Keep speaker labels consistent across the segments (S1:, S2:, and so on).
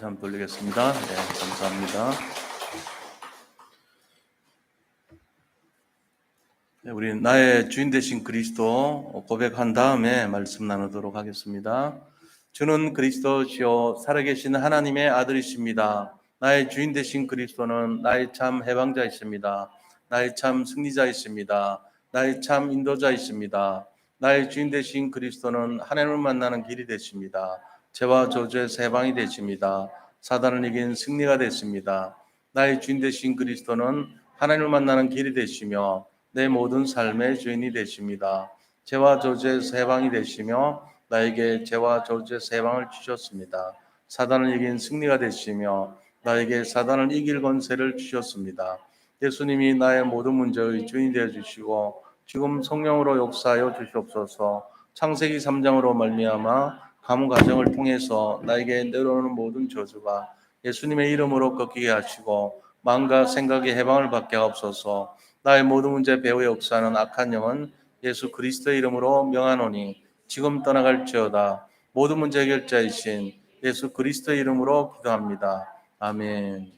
S1: 한번 돌리겠습니다. 네, 감사합니다. 네, 우리 나의 주인 되신 그리스도 고백한 다음에 말씀 나누도록 하겠습니다. 주는 그리스도시요 살아계신 하나님의 아들이십니다. 나의 주인 되신 그리스도는 나의 참 해방자이십니다. 나의 참 승리자이십니다. 나의 참 인도자이십니다. 나의 주인 되신 그리스도는 하나님을 만나는 길이 되십니다. 죄와 저주에서 해방이 되십니다. 사단을 이긴 승리가 되십니다. 나의 주인 되신 그리스도는 하나님을 만나는 길이 되시며 내 모든 삶의 주인이 되십니다. 죄와 저주에서 해방이 되시며 나에게 죄와 저주에서 해방을 주셨습니다. 사단을 이긴 승리가 되시며 나에게 사단을 이길 권세를 주셨습니다. 예수님이 나의 모든 문제의 주인이 되어 주시고 지금 성령으로 역사하여 주시옵소서. 창세기 3장으로 말미암아 가문 가정을 통해서 나에게 내려오는 모든 저주가 예수님의 이름으로 꺾이게 하시고 마음과 생각의 해방을 받게 하옵소서. 나의 모든 문제 배후의 역사는 악한 영은 예수 그리스도의 이름으로 명하노니 지금 떠나갈지어다. 모든 문제 해결자이신 예수 그리스도의 이름으로 기도합니다. 아멘.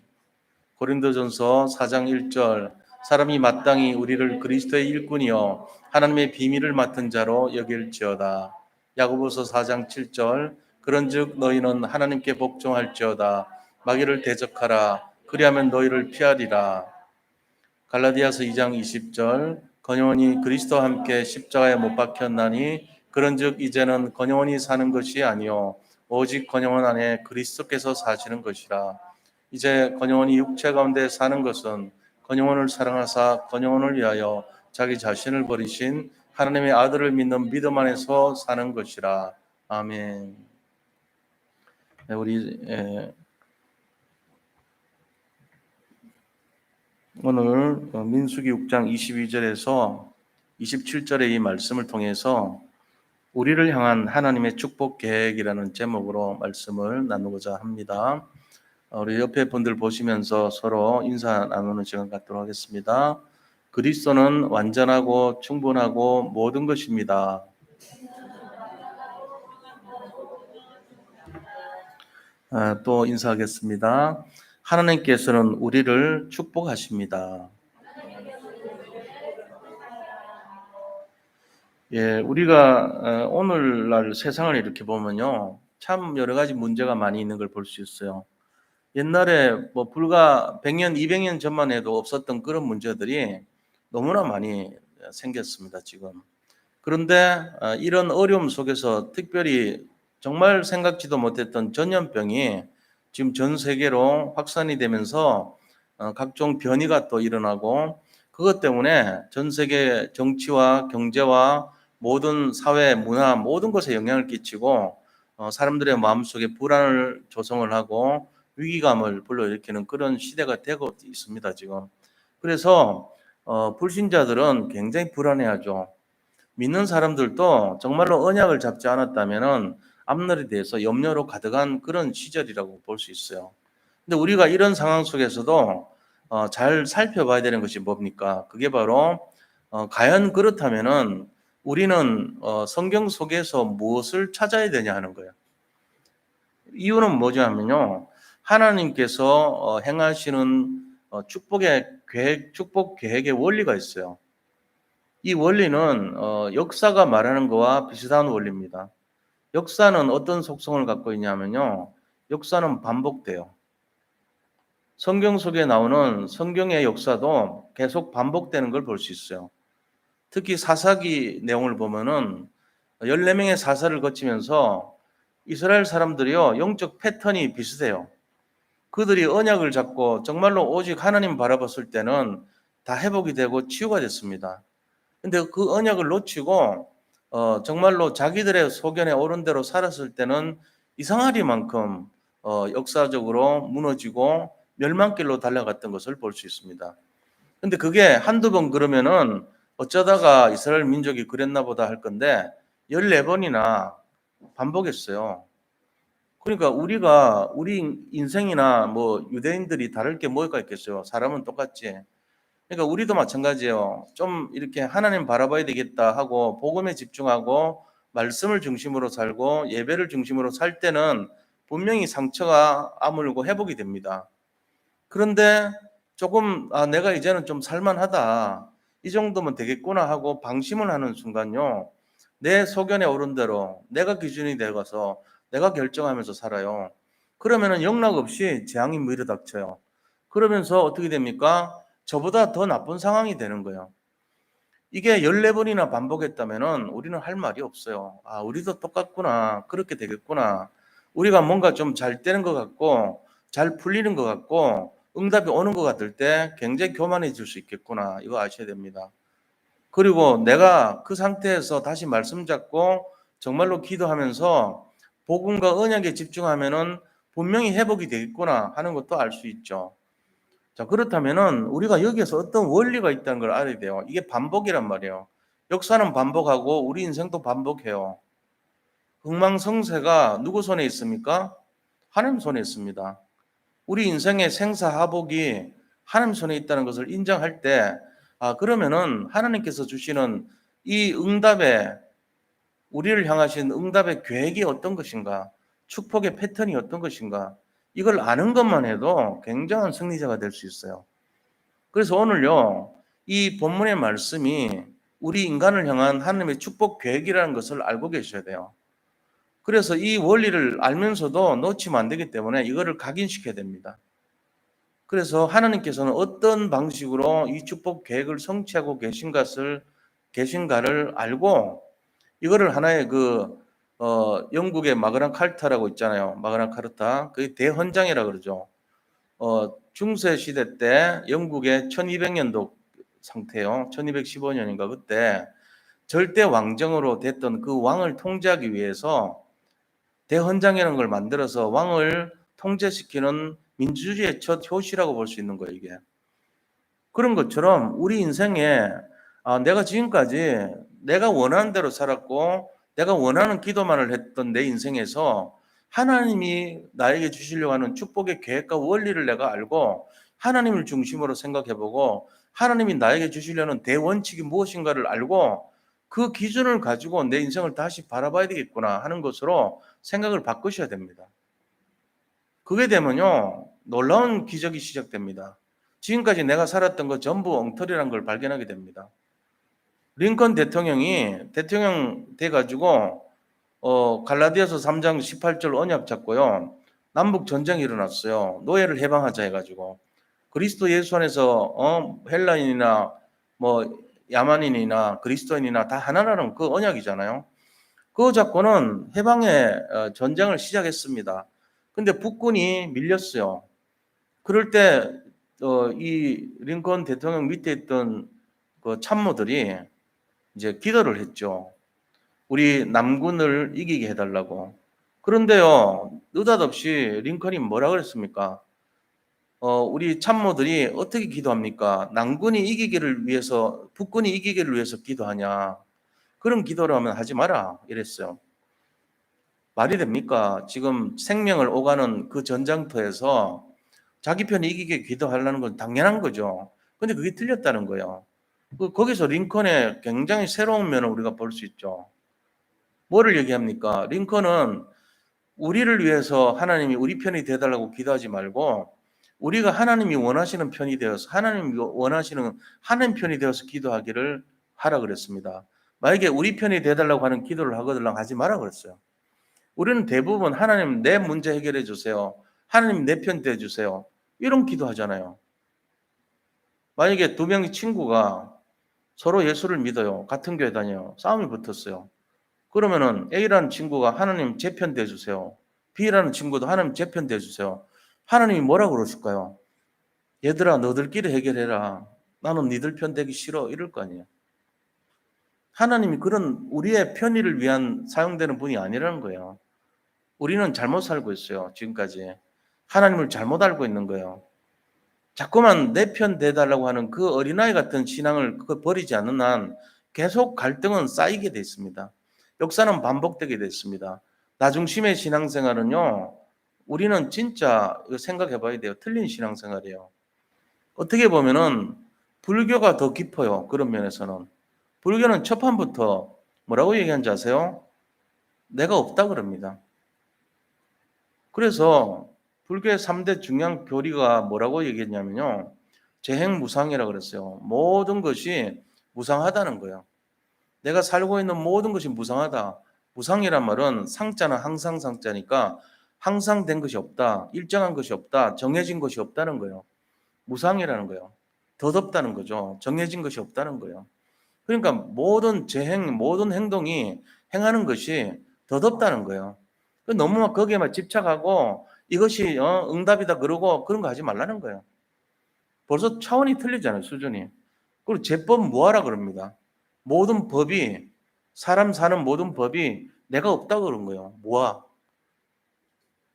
S1: 고린도전서 4장 1절 사람이 마땅히 우리를 그리스도의 일꾼이요 하나님의 비밀을 맡은 자로 여길지어다. 야고보서 4장 7절 그런즉 너희는 하나님께 복종할지어다. 마귀를 대적하라. 그리하면 너희를 피하리라. 갈라디아서 2장 20절 건영원이 그리스도와 함께 십자가에 못 박혔나니 그런즉 이제는 건영원이 사는 것이 아니요 오직 건영원 안에 그리스도께서 사시는 것이라. 이제 건영원이 육체 가운데 사는 것은 건영원을 사랑하사 건영원을 위하여 자기 자신을 버리신 하나님의 아들을 믿는 믿음 안에서 사는 것이라. 아멘. 네, 우리 오늘 민수기 6장 22절에서 27절의 이 말씀을 통해서 우리를 향한 하나님의 축복 계획이라는 제목으로 말씀을 나누고자 합니다. 우리 옆에 분들 보시면서 서로 인사 나누는 시간 갖도록 하겠습니다. 그리스도는 완전하고 충분하고 모든 것입니다. 또 인사하겠습니다. 하나님께서는 우리를 축복하십니다. 예, 우리가 오늘날 세상을 이렇게 보면요, 참 여러 가지 문제가 많이 있는 걸 볼 수 있어요. 옛날에 뭐 불과 100년, 200년 전만 해도 없었던 그런 문제들이 너무나 많이 생겼습니다, 지금. 그런데 이런 어려움 속에서 특별히 정말 생각지도 못했던 전염병이 지금 전 세계로 확산이 되면서 각종 변이가 또 일어나고 그것 때문에 전 세계 정치와 경제와 모든 사회, 문화 모든 것에 영향을 끼치고 사람들의 마음속에 불안을 조성을 하고 위기감을 불러일으키는 그런 시대가 되고 있습니다, 지금. 그래서 불신자들은 굉장히 불안해하죠. 믿는 사람들도 정말로 언약을 잡지 않았다면은 앞날에 대해서 염려로 가득한 그런 시절이라고 볼 수 있어요. 근데 우리가 이런 상황 속에서도 잘 살펴봐야 되는 것이 뭡니까? 그게 바로 과연 그렇다면은 우리는 성경 속에서 무엇을 찾아야 되냐 하는 거예요. 이유는 뭐냐 하면요. 하나님께서 행하시는 축복의 계획, 축복 계획의 원리가 있어요. 이 원리는 역사가 말하는 것과 비슷한 원리입니다. 역사는 어떤 속성을 갖고 있냐면요. 역사는 반복돼요. 성경 속에 나오는 성경의 역사도 계속 반복되는 걸 볼 수 있어요. 특히 사사기 내용을 보면은 14명의 사사를 거치면서 이스라엘 사람들이요. 영적 패턴이 비슷해요. 그들이 언약을 잡고 정말로 오직 하나님 바라봤을 때는 다 회복이 되고 치유가 됐습니다. 근데 그 언약을 놓치고 정말로 자기들의 소견에 옳은 대로 살았을 때는 이상하리만큼 역사적으로 무너지고 멸망길로 달려갔던 것을 볼 수 있습니다. 근데 그게 한두 번 그러면은 어쩌다가 이스라엘 민족이 그랬나 보다 할 건데 14번이나 반복했어요. 그러니까 우리 인생이나 뭐 유대인들이 다를 게 뭐가 있겠어요. 사람은 똑같지. 그러니까 우리도 마찬가지예요. 좀 이렇게 하나님 바라봐야 되겠다 하고 복음에 집중하고 말씀을 중심으로 살고 예배를 중심으로 살 때는 분명히 상처가 아물고 회복이 됩니다. 그런데 조금 내가 이제는 좀 살만하다. 이 정도면 되겠구나 하고 방심을 하는 순간요. 내 소견에 오른 대로 내가 기준이 되어서 내가 결정하면서 살아요. 그러면은 영락 없이 재앙이 밀어닥쳐요. 그러면서 어떻게 됩니까? 저보다 더 나쁜 상황이 되는 거예요. 이게 14번이나 반복했다면은 우리는 할 말이 없어요. 아, 우리도 똑같구나. 그렇게 되겠구나. 우리가 뭔가 좀 잘 되는 것 같고, 잘 풀리는 것 같고, 응답이 오는 것 같을 때 굉장히 교만해질 수 있겠구나. 이거 아셔야 됩니다. 그리고 내가 그 상태에서 다시 말씀 잡고 정말로 기도하면서 복음과 언약에 집중하면은 분명히 회복이 되겠구나 하는 것도 알 수 있죠. 자, 그렇다면은 우리가 여기에서 어떤 원리가 있다는 걸 알아야 돼요. 이게 반복이란 말이에요. 역사는 반복하고 우리 인생도 반복해요. 흥망성쇠가 누구 손에 있습니까? 하나님 손에 있습니다. 우리 인생의 생사하복이 하나님 손에 있다는 것을 인정할 때, 그러면은 하나님께서 주시는 이 응답에, 우리를 향하신 응답의 계획이 어떤 것인가? 축복의 패턴이 어떤 것인가? 이걸 아는 것만 해도 굉장한 승리자가 될 수 있어요. 그래서 오늘요, 이 본문의 말씀이 우리 인간을 향한 하나님의 축복 계획이라는 것을 알고 계셔야 돼요. 그래서 이 원리를 알면서도 놓치면 안 되기 때문에 이거를 각인시켜야 됩니다. 그래서 하나님께서는 어떤 방식으로 이 축복 계획을 성취하고 계신가를 알고 이거를 하나의 영국의 마그나 카르타라고 있잖아요. 마그나 카르타. 그 대헌장이라 그러죠. 중세 시대 때 영국의 1200년도 상태요. 1215년인가 그때 절대 왕정으로 됐던 그 왕을 통제하기 위해서 대헌장이라는 걸 만들어서 왕을 통제시키는 민주주의의 첫 효시라고 볼 수 있는 거예요, 이게. 그런 것처럼 우리 인생에 내가 지금까지 내가 원하는 대로 살았고 내가 원하는 기도만을 했던 내 인생에서 하나님이 나에게 주시려고 하는 축복의 계획과 원리를 내가 알고 하나님을 중심으로 생각해보고 하나님이 나에게 주시려는 대원칙이 무엇인가를 알고 그 기준을 가지고 내 인생을 다시 바라봐야 되겠구나 하는 것으로 생각을 바꾸셔야 됩니다. 그게 되면요, 놀라운 기적이 시작됩니다. 지금까지 내가 살았던 거 전부 엉터리라는 걸 발견하게 됩니다. 링컨 대통령이 대통령 돼가지고 갈라디아서 3장 18절 언약 잡고요. 남북 전쟁이 일어났어요. 노예를 해방하자 해가지고 그리스도 예수 안에서 헬라인이나 뭐 야만인이나 그리스도인이나 다 하나라는 그 언약이잖아요. 그거 잡고는 해방의 전쟁을 시작했습니다. 근데 북군이 밀렸어요. 그럴 때 이 링컨 대통령 밑에 있던 그 참모들이 이제 기도를 했죠. 우리 남군을 이기게 해달라고. 그런데요, 느닷없이 링컨이 뭐라 그랬습니까? 우리 참모들이 어떻게 기도합니까? 남군이 이기기를 위해서, 북군이 이기기를 위해서 기도하냐? 그런 기도를 하면 하지 마라. 이랬어요. 말이 됩니까? 지금 생명을 오가는 그 전장터에서 자기 편이 이기게 기도하려는 건 당연한 거죠. 근데 그게 틀렸다는 거예요. 거기서 링컨의 굉장히 새로운 면을 우리가 볼 수 있죠. 뭐를 얘기합니까? 링컨은 우리를 위해서 하나님이 우리 편이 되달라고 기도하지 말고 우리가 하나님이 원하시는 편이 되어서 하나님이 원하시는 하나님 편이 되어서 기도하기를 하라 그랬습니다. 만약에 우리 편이 되달라고 하는 기도를 하거들랑 하지 마라 그랬어요. 우리는 대부분 하나님 내 문제 해결해 주세요. 하나님 내 편 돼 주세요. 이런 기도하잖아요. 만약에 두 명의 친구가 서로 예수를 믿어요. 같은 교회 다녀요. 싸움이 붙었어요. 그러면은 A라는 친구가 하나님 제 편 돼 주세요. B라는 친구도 하나님 제 편 돼 주세요. 하나님이 뭐라고 그러실까요? 얘들아 너들끼리 해결해라. 나는 니들 편 되기 싫어. 이럴 거 아니에요. 하나님이 그런 우리의 편의를 위한 사용되는 분이 아니라는 거예요. 우리는 잘못 살고 있어요. 지금까지. 하나님을 잘못 알고 있는 거예요. 자꾸만 내 편 돼달라고 하는 그 어린아이 같은 신앙을 버리지 않는 한 계속 갈등은 쌓이게 돼 있습니다. 역사는 반복되게 돼 있습니다. 나중심의 신앙생활은요, 우리는 진짜 생각해 봐야 돼요. 틀린 신앙생활이에요. 어떻게 보면은 불교가 더 깊어요. 그런 면에서는. 불교는 첫판부터 뭐라고 얘기하는지 아세요? 내가 없다 그럽니다. 그래서 불교의 3대 중요한 교리가 뭐라고 얘기했냐면요. 재행무상이라고 그랬어요. 모든 것이 무상하다는 거예요. 내가 살고 있는 모든 것이 무상하다. 무상이란 말은 상자는 항상 상자니까 항상 된 것이 없다. 일정한 것이 없다. 정해진 것이 없다는 거예요. 무상이라는 거예요. 덧없다는 거죠. 정해진 것이 없다는 거예요. 그러니까 모든 재행, 모든 행동이 행하는 것이 덧없다는 거예요. 너무 막 거기에만 집착하고 이것이 응답이다 그러고 그런 거 하지 말라는 거예요. 벌써 차원이 틀리잖아요, 수준이. 그리고 제법 무하라 그럽니다. 모든 법이, 사람 사는 모든 법이 내가 없다고 그런 거예요. 무하.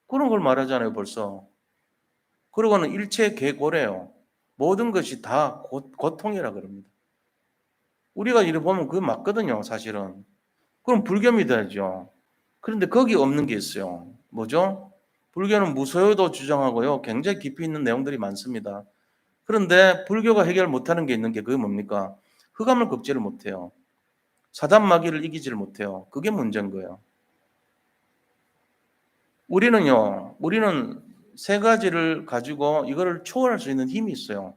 S1: 그런 걸 말하잖아요, 벌써. 그러고는 일체 계고래요. 모든 것이 다 고통이라 그럽니다. 우리가 이래 보면 그게 맞거든요, 사실은. 그럼 불교 믿어야죠. 그런데 거기 없는 게 있어요. 뭐죠? 불교는 무소유도 주장하고요. 굉장히 깊이 있는 내용들이 많습니다. 그런데 불교가 해결 못하는 게 있는 게 그게 뭡니까? 흑암을 걷지를 못해요. 사단마귀를 이기지를 못해요. 그게 문제인 거예요. 우리는 세 가지를 가지고 이거를 초월할 수 있는 힘이 있어요.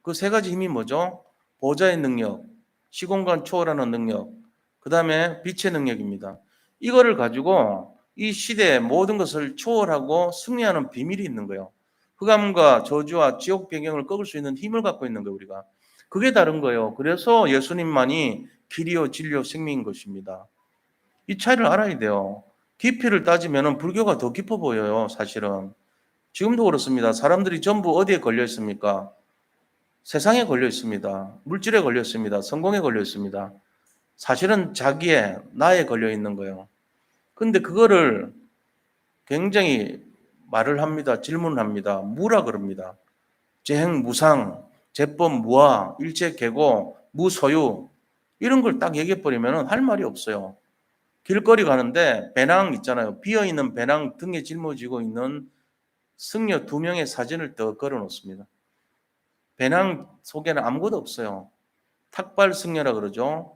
S1: 그 세 가지 힘이 뭐죠? 보좌의 능력, 시공간 초월하는 능력, 그 다음에 빛의 능력입니다. 이거를 가지고 이 시대의 모든 것을 초월하고 승리하는 비밀이 있는 거예요. 흑암과 저주와 지옥 배경을 꺾을 수 있는 힘을 갖고 있는 거예요, 우리가. 그게 다른 거예요. 그래서 예수님만이 길이요, 진리요, 생명인 것입니다. 이 차이를 알아야 돼요. 깊이를 따지면 불교가 더 깊어 보여요, 사실은. 지금도 그렇습니다. 사람들이 전부 어디에 걸려 있습니까? 세상에 걸려 있습니다. 물질에 걸려 있습니다. 성공에 걸려 있습니다. 사실은 자기의, 나에 걸려 있는 거예요. 근데 그거를 굉장히 말을 합니다. 질문을 합니다. 무라 그럽니다. 재행무상, 재법무화, 일체계고, 무소유 이런 걸 딱 얘기해 버리면 할 말이 없어요. 길거리 가는데 배낭 있잖아요. 비어있는 배낭 등에 짊어지고 있는 승려 2명의 사진을 더 걸어 놓습니다. 배낭 속에는 아무것도 없어요. 탁발 승려라 그러죠.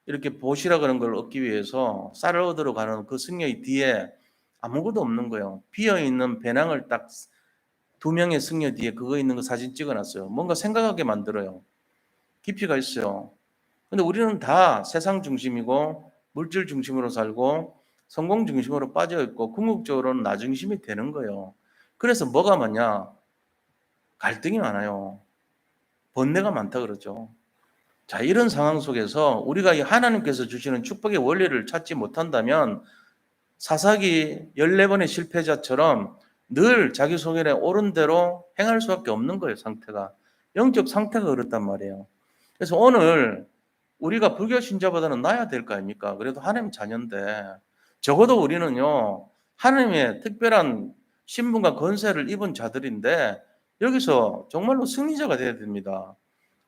S1: 이렇게 보시라 그런 걸 얻기 위해서 쌀을 얻으러 가는 그 승려의 뒤에 아무것도 없는 거예요. 비어있는 배낭을 딱 2명의 승려 뒤에 그거 있는 거 사진 찍어놨어요. 뭔가 생각하게 만들어요. 깊이가 있어요. 근데 우리는 다 세상 중심이고 물질 중심으로 살고 성공 중심으로 빠져 있고 궁극적으로는 나 중심이 되는 거예요. 그래서 뭐가 많냐? 갈등이 많아요. 번뇌가 많다 그러죠. 자, 이런 상황 속에서 우리가 이 하나님께서 주시는 축복의 원리를 찾지 못한다면 사사기 14번의 실패자처럼 늘 자기 소견에 옳은 대로 행할 수밖에 없는 거예요, 상태가. 영적 상태가 그렇단 말이에요. 그래서 오늘 우리가 불교 신자보다는 나아야 될 거 아닙니까? 그래도 하나님 자녀인데 적어도 우리는요, 하나님의 특별한 신분과 권세를 입은 자들인데 여기서 정말로 승리자가 되어야 됩니다.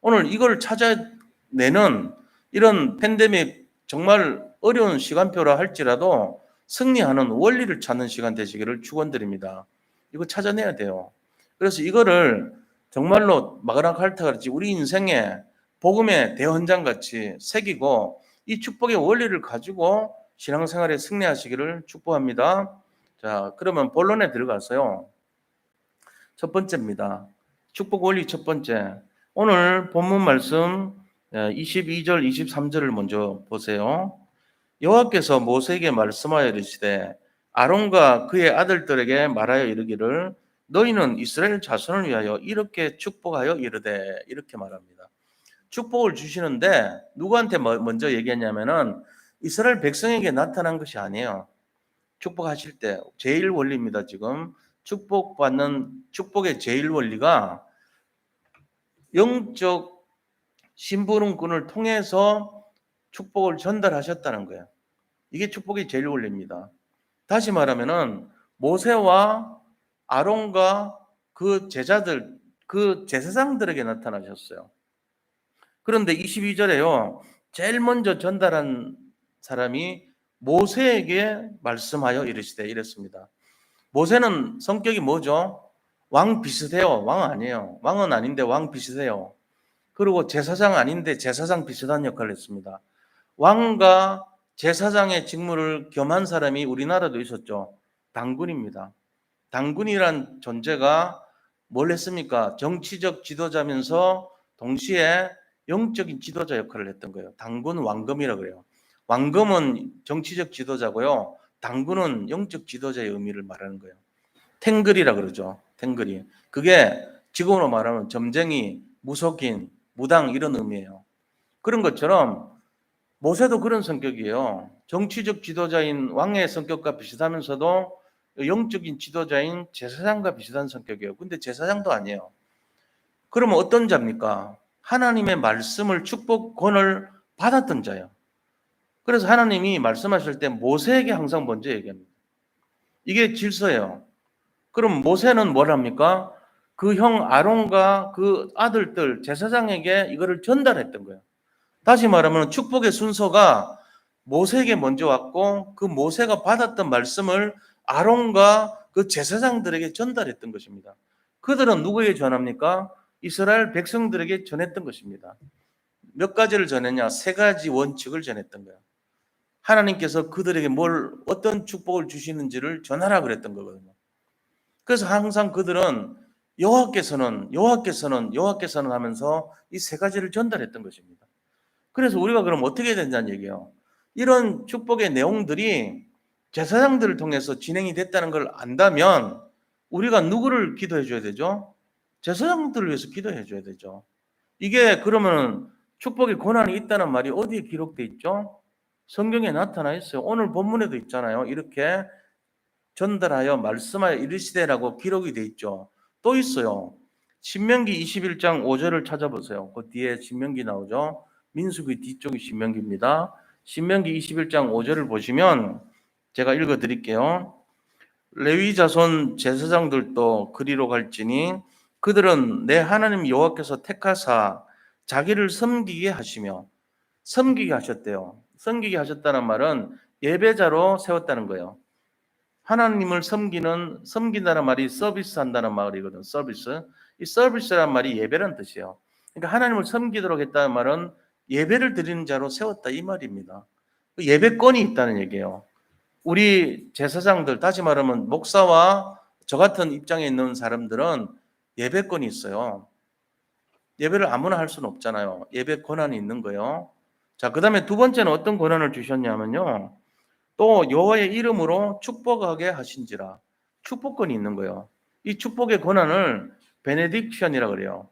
S1: 오늘 이걸 찾아내는 이런 팬데믹 정말 어려운 시간표라 할지라도 승리하는 원리를 찾는 시간 되시기를 축원드립니다. 이거 찾아내야 돼요. 그래서 이거를 정말로 마그나 카르타가 그랬지 우리 인생에 복음의 대헌장 같이 새기고 이 축복의 원리를 가지고 신앙생활에 승리하시기를 축복합니다. 자, 그러면 본론에 들어가서요. 첫 번째입니다. 축복 원리 첫 번째. 오늘 본문 말씀 22절, 23절을 먼저 보세요. 여호와께서 모세에게 말씀하여 이르시되 아론과 그의 아들들에게 말하여 이르기를 너희는 이스라엘 자손을 위하여 이렇게 축복하여 이르되 이렇게 말합니다. 축복을 주시는데 누구한테 먼저 얘기했냐면은 이스라엘 백성에게 나타난 것이 아니에요. 축복하실 때 제일 원리입니다. 지금 축복받는 축복의 제일 원리가 영적 심부름꾼을 통해서 축복을 전달하셨다는 거예요. 이게 축복의 제일 원리입니다. 다시 말하면은 모세와 아론과 그 제자들, 그 제사장들에게 나타나셨어요. 그런데 22절에요. 제일 먼저 전달한 사람이 모세에게 말씀하여 이르시되 이랬습니다. 모세는 성격이 뭐죠? 왕 비슷해요. 왕 아니에요. 왕은 아닌데 왕 비슷해요. 그리고 제사장 아닌데 제사장 비슷한 역할을 했습니다. 왕과 제사장의 직무를 겸한 사람이 우리나라도 있었죠. 당군입니다. 당군이란 존재가 뭘 했습니까? 정치적 지도자면서 동시에 영적인 지도자 역할을 했던 거예요. 당군 왕검이라고 그래요. 왕검은 정치적 지도자고요. 당군은 영적 지도자의 의미를 말하는 거예요. 탱글이라 그러죠. 탱글이. 그게 지금으로 말하면 점쟁이, 무속인, 무당 이런 의미예요. 그런 것처럼 모세도 그런 성격이에요. 정치적 지도자인 왕의 성격과 비슷하면서도 영적인 지도자인 제사장과 비슷한 성격이에요. 근데 제사장도 아니에요. 그러면 어떤 자입니까? 하나님의 말씀을 축복권을 받았던 자예요. 그래서 하나님이 말씀하실 때 모세에게 항상 먼저 얘기합니다. 이게 질서예요. 그럼 모세는 뭘 합니까? 그 형 아론과 그 아들들 제사장에게 이거를 전달했던 거예요. 다시 말하면 축복의 순서가 모세에게 먼저 왔고 그 모세가 받았던 말씀을 아론과 그 제사장들에게 전달했던 것입니다. 그들은 누구에게 전합니까? 이스라엘 백성들에게 전했던 것입니다. 몇 가지를 전했냐? 세 가지 원칙을 전했던 거예요. 하나님께서 그들에게 어떤 축복을 주시는지를 전하라 그랬던 거거든요. 그래서 항상 그들은 여호와께서는 하면서 이 세 가지를 전달했던 것입니다. 그래서 우리가 그럼 어떻게 해야 된다는 얘기예요. 이런 축복의 내용들이 제사장들을 통해서 진행이 됐다는 걸 안다면 우리가 누구를 기도해 줘야 되죠? 제사장들을 위해서 기도해 줘야 되죠. 이게 그러면 축복의 권한이 있다는 말이 어디에 기록돼 있죠? 성경에 나타나 있어요. 오늘 본문에도 있잖아요. 이렇게 전달하여 말씀하여 이르시되라고 기록이 돼 있죠. 또 있어요. 신명기 21장 5절을 찾아보세요. 그 뒤에 신명기 나오죠. 민수기 뒤쪽이 신명기입니다. 신명기 21장 5절을 보시면 제가 읽어 드릴게요. 레위 자손 제사장들도 그리로 갈지니 그들은 내 하나님 여호와께서 택하사 자기를 섬기게 하시며 섬기게 하셨대요. 섬기게 하셨다는 말은 예배자로 세웠다는 거예요. 하나님을 섬긴다는 말이 서비스한다는 말이거든. 서비스. 이 서비스란 말이 예배라는 뜻이에요. 그러니까 하나님을 섬기도록 했다는 말은 예배를 드리는 자로 세웠다 이 말입니다. 예배권이 있다는 얘기예요. 우리 제사장들, 다시 말하면 목사와 저 같은 입장에 있는 사람들은 예배권이 있어요. 예배를 아무나 할 수는 없잖아요. 예배 권한이 있는 거예요. 자, 그 다음에 두 번째는 어떤 권한을 주셨냐면요. 또 여호와의 이름으로 축복하게 하신지라. 축복권이 있는 거예요. 이 축복의 권한을 베네딕션이라 그래요.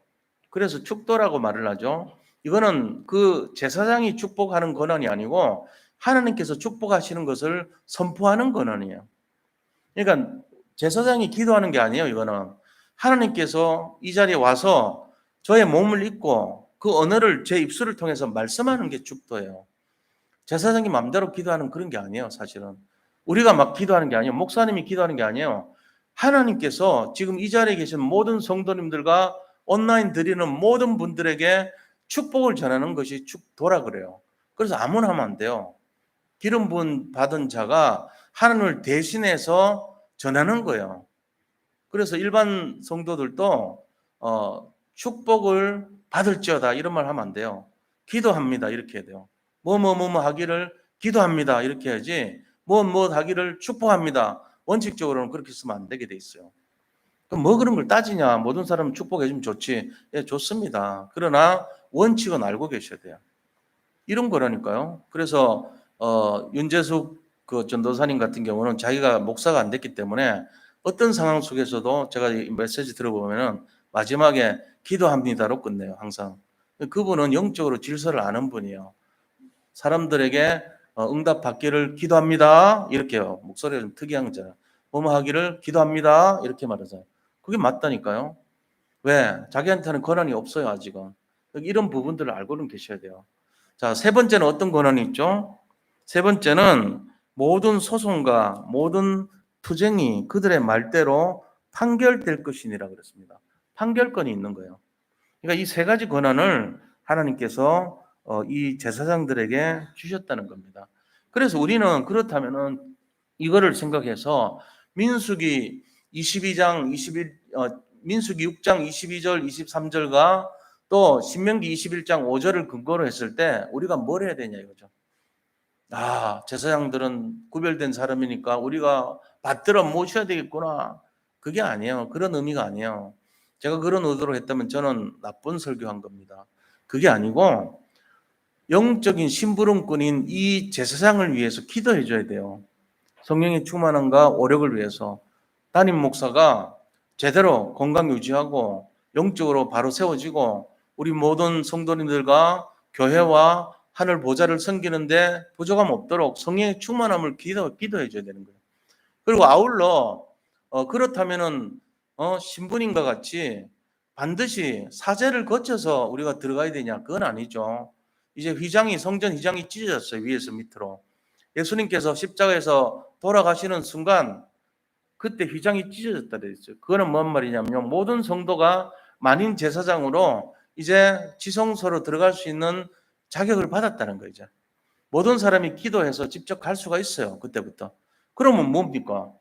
S1: 그래서 축도라고 말을 하죠. 이거는 그 제사장이 축복하는 권한이 아니고 하나님께서 축복하시는 것을 선포하는 권한이에요. 그러니까 제사장이 기도하는 게 아니에요. 이거는 하나님께서 이 자리에 와서 저의 몸을 입고 그 언어를 제 입술을 통해서 말씀하는 게 축도예요. 제사장이 마음대로 기도하는 그런 게 아니에요, 사실은. 우리가 막 기도하는 게 아니에요. 목사님이 기도하는 게 아니에요. 하나님께서 지금 이 자리에 계신 모든 성도님들과 온라인 드리는 모든 분들에게 축복을 전하는 것이 축도라 그래요. 그래서 아무나 하면 안 돼요. 기름 부은 받은 자가 하나님을 대신해서 전하는 거예요. 그래서 일반 성도들도 축복을 받을지어다 이런 말 하면 안 돼요. 기도합니다 이렇게 해야 돼요. 뭐 하기를 기도합니다 이렇게 해야지 뭐 하기를 축복합니다. 원칙적으로는 그렇게 쓰면 안 되게 돼 있어요. 그럼 뭐 그런 걸 따지냐? 모든 사람 축복해 주면 좋지. 예, 좋습니다. 그러나 원칙은 알고 계셔야 돼요. 이런 거라니까요. 그래서 윤재숙 그 전도사님 같은 경우는 자기가 목사가 안 됐기 때문에 어떤 상황 속에서도 제가 이 메시지 들어보면은 마지막에 기도합니다로 끝내요. 항상. 그분은 영적으로 질서를 아는 분이에요. 사람들에게 응답 받기를 기도합니다. 이렇게요. 목소리가 좀 특이한 거잖아요. 뭐뭐 하기를 기도합니다. 이렇게 말하잖아요. 그게 맞다니까요. 왜? 자기한테는 권한이 없어요, 아직은. 이런 부분들을 알고는 계셔야 돼요. 자, 세 번째는 어떤 권한이 있죠? 세 번째는 모든 소송과 모든 투쟁이 그들의 말대로 판결될 것이니라 그랬습니다. 판결권이 있는 거예요. 그러니까 이 세 가지 권한을 하나님께서 이 제사장들에게 주셨다는 겁니다. 그래서 우리는 그렇다면은 이거를 생각해서 민수기 22장 민수기 6장 22절 23절과 또 신명기 21장 5절을 근거로 했을 때 우리가 뭘 해야 되냐 이거죠. 제사장들은 구별된 사람이니까 우리가 받들어 모셔야 되겠구나. 그게 아니에요. 그런 의미가 아니에요. 제가 그런 의도로 했다면 저는 나쁜 설교한 겁니다. 그게 아니고 영적인 심부름꾼인 이 제사장을 위해서 기도해 줘야 돼요. 성령의 충만함과 오력을 위해서 담임 목사가 제대로 건강 유지하고 영적으로 바로 세워지고 우리 모든 성도님들과 교회와 하늘 보좌를 섬기는데 부족함 없도록 성령의 충만함을 기도해 줘야 되는 거예요. 그리고 아울러 그렇다면은 신부님과 같이 반드시 사제를 거쳐서 우리가 들어가야 되냐? 그건 아니죠. 이제 휘장이 성전 휘장이 찢어졌어요. 위에서 밑으로. 예수님께서 십자가에서 돌아가시는 순간 그때 휘장이 찢어졌다 그랬어요. 그거는 뭔 말이냐면요. 모든 성도가 만인 제사장으로 이제 지성소로 들어갈 수 있는 자격을 받았다는 거죠. 모든 사람이 기도해서 직접 갈 수가 있어요. 그때부터. 그러면 뭡니까?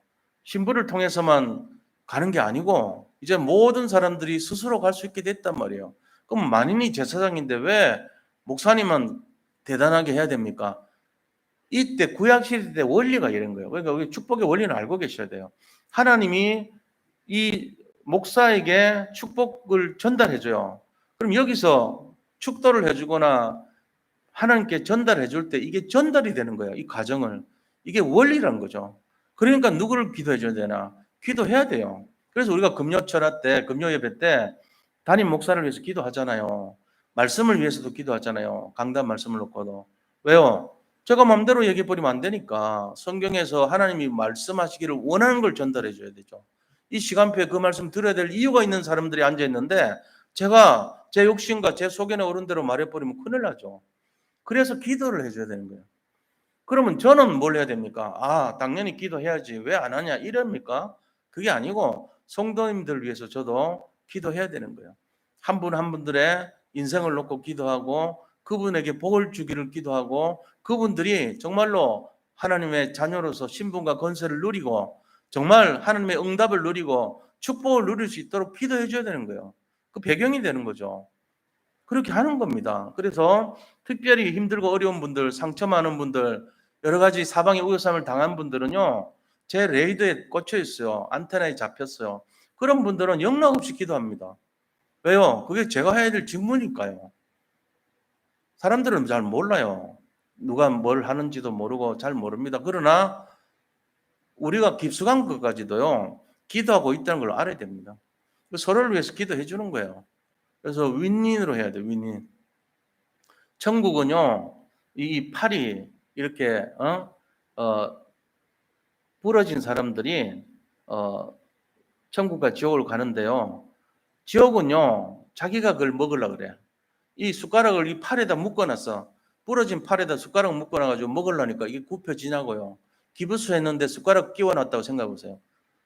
S1: 신부를 통해서만 가는 게 아니고 이제 모든 사람들이 스스로 갈 수 있게 됐단 말이에요. 그럼 만인이 제사장인데 왜 목사님은 대단하게 해야 됩니까? 이때 구약 시대 원리가 이런 거예요. 그러니까 우리 축복의 원리는 알고 계셔야 돼요. 하나님이 이 목사에게 축복을 전달해 줘요. 그럼 여기서 축도를 해주거나 하나님께 전달해 줄 때 이게 전달이 되는 거예요. 이 과정을. 이게 원리라는 거죠. 그러니까 누구를 기도해 줘야 되나? 기도해야 돼요. 그래서 우리가 금요철학 때, 금요 예배 때 담임 목사를 위해서 기도하잖아요. 말씀을 위해서도 기도하잖아요. 강단 말씀을 놓고도. 왜요? 제가 마음대로 얘기해 버리면 안 되니까 성경에서 하나님이 말씀하시기를 원하는 걸 전달해 줘야 되죠. 이 시간표에 그 말씀 들어야 될 이유가 있는 사람들이 앉아 있는데 제가 제 욕심과 제 속에는 어른대로 말해 버리면 큰일 나죠. 그래서 기도를 해줘야 되는 거예요. 그러면 저는 뭘 해야 됩니까? 아, 당연히 기도해야지. 왜 안 하냐? 이럽니까? 그게 아니고 성도님들 위해서 저도 기도해야 되는 거예요. 한 분 한 분들의 인생을 놓고 기도하고 그분에게 복을 주기를 기도하고 그분들이 정말로 하나님의 자녀로서 신분과 권세를 누리고 정말 하나님의 응답을 누리고 축복을 누릴 수 있도록 기도해 줘야 되는 거예요. 그 배경이 되는 거죠. 그렇게 하는 겁니다. 그래서 특별히 힘들고 어려운 분들, 상처 많은 분들, 여러 가지 사방의 우겨쌈을 당한 분들은요, 제 레이더에 꽂혀 있어요. 안테나에 잡혔어요. 그런 분들은 영락없이 기도합니다. 왜요? 그게 제가 해야 될 직무니까요. 사람들은 잘 몰라요. 누가 뭘 하는지도 모르고 잘 모릅니다. 그러나 우리가 깊숙한 것까지도요, 기도하고 있다는 걸 알아야 됩니다. 서로를 위해서 기도해 주는 거예요. 그래서 윈윈으로 해야 돼요, 윈윈. 천국은요, 이 팔이 이렇게 어, 부러진 사람들이 천국과 지옥을 가는데요. 지옥은요, 자기가 그걸 먹으려고 그래. 이 숟가락을 이 팔에다 묶어놨어. 부러진 팔에다 숟가락 묶어놔가지고 먹으려니까 이게 굽혀지냐고요. 기부수했는데 숟가락 끼워놨다고 생각해보세요.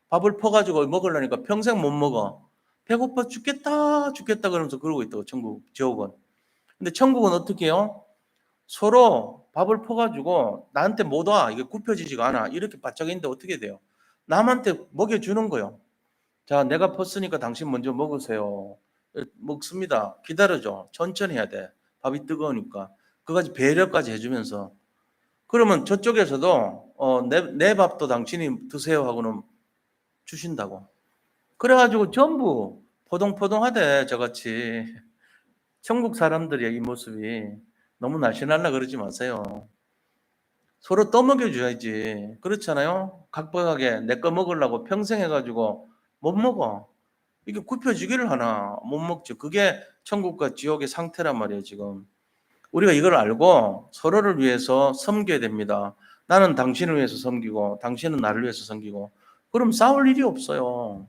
S1: 밥을 퍼가지고 먹으려니까 평생 못 먹어. 배고파 죽겠다, 죽겠다 그러면서 그러고 있다고, 지옥은. 근데 천국은 어떻게 해요? 서로 밥을 퍼가지고 나한테 못 와. 이게 굽혀지지가 않아. 이렇게 바짝 있는데 어떻게 돼요? 남한테 먹여주는 거예요. 자, 내가 펐으니까 당신 먼저 먹으세요. 먹습니다. 기다려줘. 천천히 해야 돼. 밥이 뜨거우니까. 그까지 배려까지 해주면서. 그러면 저쪽에서도 내 밥도 당신이 드세요 하고는 주신다고. 그래가지고 전부 포동포동하대 저같이. 천국 사람들의 이 모습이 너무 날씬하려 그러지 마세요. 서로 떠먹여줘야지. 그렇잖아요? 각박하게 내 거 먹으려고 평생 해가지고 못 먹어. 이게 굽혀지기를 하나 못 먹죠. 그게 천국과 지옥의 상태란 말이에요, 지금. 우리가 이걸 알고 서로를 위해서 섬겨야 됩니다. 나는 당신을 위해서 섬기고 당신은 나를 위해서 섬기고 그럼 싸울 일이 없어요.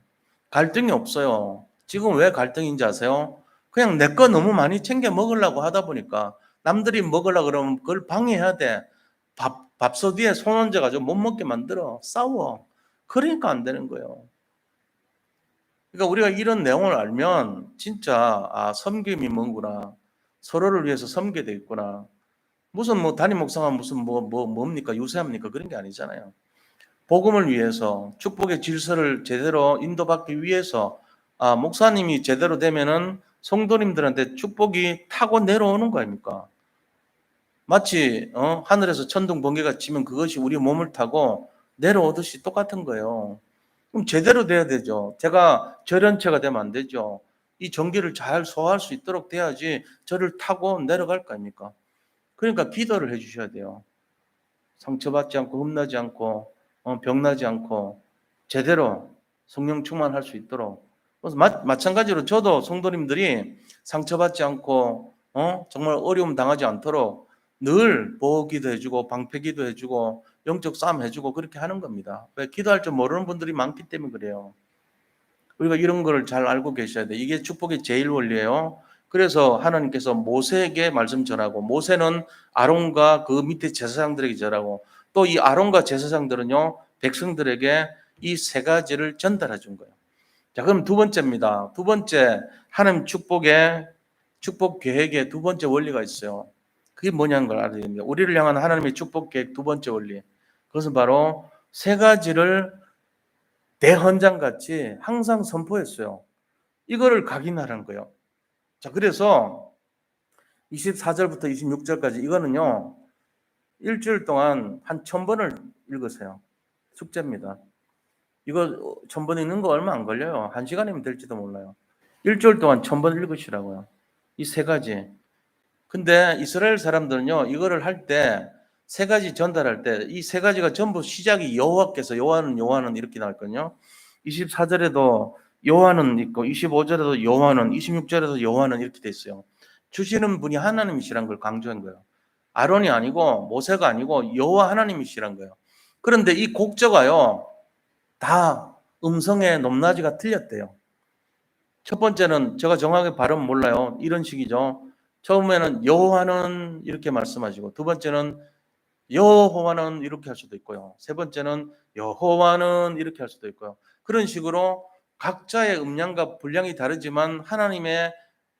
S1: 갈등이 없어요. 지금 왜 갈등인지 아세요? 그냥 내 거 너무 많이 챙겨 먹으려고 하다 보니까 남들이 먹으려고 그러면 그걸 방해해야 돼. 밥솥 위에 손 얹어가지고 못 먹게 만들어. 싸워. 그러니까 안 되는 거예요. 그러니까 우리가 이런 내용을 알면 진짜 섬김이 뭔구나. 서로를 위해서 섬겨야 되겠구나. 무슨 뭐 담임 목사가 무슨 뭡니까? 유세합니까? 그런 게 아니잖아요. 복음을 위해서 축복의 질서를 제대로 인도받기 위해서 목사님이 제대로 되면은 성도님들한테 축복이 타고 내려오는 거 아닙니까? 마치 하늘에서 천둥 번개가 치면 그것이 우리 몸을 타고 내려오듯이 똑같은 거예요. 그럼 제대로 돼야 되죠. 제가 절연체가 되면 안 되죠. 이 전기를 잘 소화할 수 있도록 돼야지 저를 타고 내려갈 거 아닙니까? 그러니까 기도를 해 주셔야 돼요. 상처받지 않고 흠나지 않고 병나지 않고 제대로 성령 충만할 수 있도록. 그래서 마찬가지로 저도 성도님들이 상처받지 않고 정말 어려움 당하지 않도록 늘 보호기도 해주고 방패기도 해주고 영적 싸움 해주고 그렇게 하는 겁니다. 왜? 기도할 줄 모르는 분들이 많기 때문에 그래요. 우리가 이런 거를 잘 알고 계셔야 돼요. 이게 축복의 제일 원리예요. 그래서 하나님께서 모세에게 말씀 전하고, 모세는 아론과 그 밑에 제사장들에게 전하고, 또 이 아론과 제사장들은요 백성들에게 이 세 가지를 전달해 준 거예요. 자, 그럼 두 번째입니다. 두 번째, 하나님 축복 계획의 두 번째 원리가 있어요. 그게 뭐냐는 걸 알아야 됩니다. 우리를 향한 하나님의 축복 계획 두 번째 원리, 그것은 바로 세 가지를 대헌장같이 항상 선포했어요. 이거를 각인하라는 거예요. 자, 그래서 24절부터 26절까지 이거는요 일주일 동안 한 1000번을 읽으세요. 숙제입니다. 이거 1000번 읽는 거 얼마 안 걸려요. 1시간이면 될지도 몰라요. 일주일 동안 1000번 읽으시라고요. 이 세 가지. 근데 이스라엘 사람들은요 이거를 할 때, 세 가지 전달할 때 이 세 가지가 전부 시작이 여호와께서, 요한은 이렇게 나왔거든요. 24절에도 요한은 있고 25절에도 요한은, 26절에도 요한은 이렇게 돼 있어요. 주시는 분이 하나님이시란 걸 강조한 거예요. 아론이 아니고 모세가 아니고 여호와 하나님이시란 거예요. 그런데 이 곡저가요 다 음성의 높낮이가 틀렸대요. 첫 번째는 제가 정확하게 발음 몰라요. 이런 식이죠. 처음에는 여호와는 이렇게 말씀하시고, 두 번째는 여호와는 이렇게 할 수도 있고요. 세 번째는 여호와는 이렇게 할 수도 있고요. 그런 식으로 각자의 음량과 분량이 다르지만 하나님의